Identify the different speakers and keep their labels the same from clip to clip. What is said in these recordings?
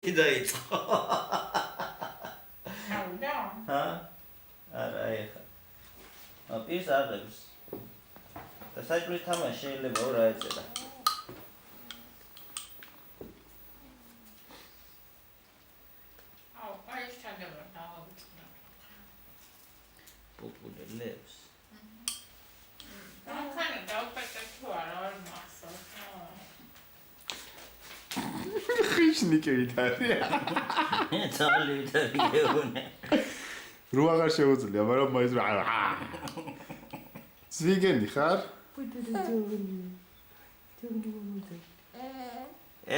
Speaker 1: დაიწყო.
Speaker 2: აუდა?
Speaker 1: ჰა? არა ეხა. პირს აღებს. და საჭმლის თამაში შეიძლება რა ეწერა.
Speaker 2: აუ, აი ეს ჩაგება დავავიწყდა.
Speaker 1: პუპულელებს.
Speaker 2: ახლა დავფეთქე თუ არა არ მახსოვს.
Speaker 3: ხიშნიკებით არის.
Speaker 1: ძალიან დაგეუნე.
Speaker 3: რო აღარ შეუძლია, მაგრამ მაინც რა. ზვიგენი ხარ?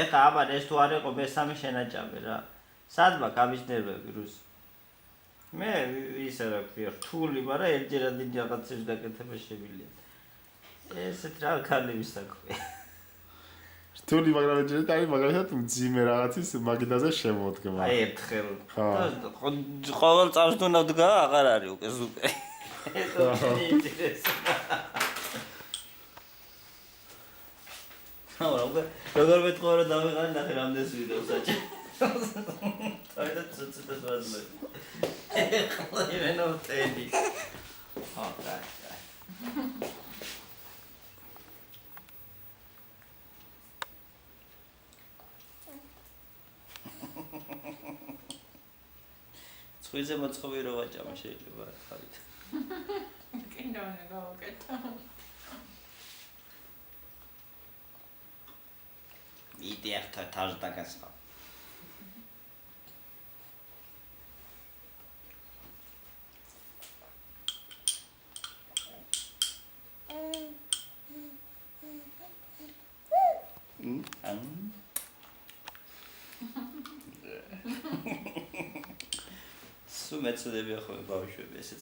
Speaker 1: ეხა აბა ეს თუ არ იყო მესამე შენაჭამი რა. სადმა გამისნერვები რუს. მე ისე რა ქვია, რთული, მაგრამ ერთჯერად დიდი რაღაცების გაკეთება შემიძლია. ესეთ რა ქალების საქმეა.
Speaker 3: რთული, მაგრამ ეჯერეთ არის მაგალითად მძიმე რაღაცის მაგიდაზე შემოდგმა.
Speaker 1: აი ერთხელ.
Speaker 3: ხა.
Speaker 1: ყოველ წამს თუ ნადგა აღარ არის უკვე ზუკე. ეს ინტერესი. როგორ მეტყვა რომ დავიღალე ნახე რამდენს ვიდეოს აჭე. აიდა ცოტა ვაზმე. ეხლა იმენო ტენი. ხო, კაი. ცხვიზე მოწყობი რო ვაჭამე შეიძლება ხარით.
Speaker 2: კიდევ გავაკეთო.
Speaker 1: იდი ახლა თავს დაგასხა. სულ მეცოდები ახლა ბავშვები ესეც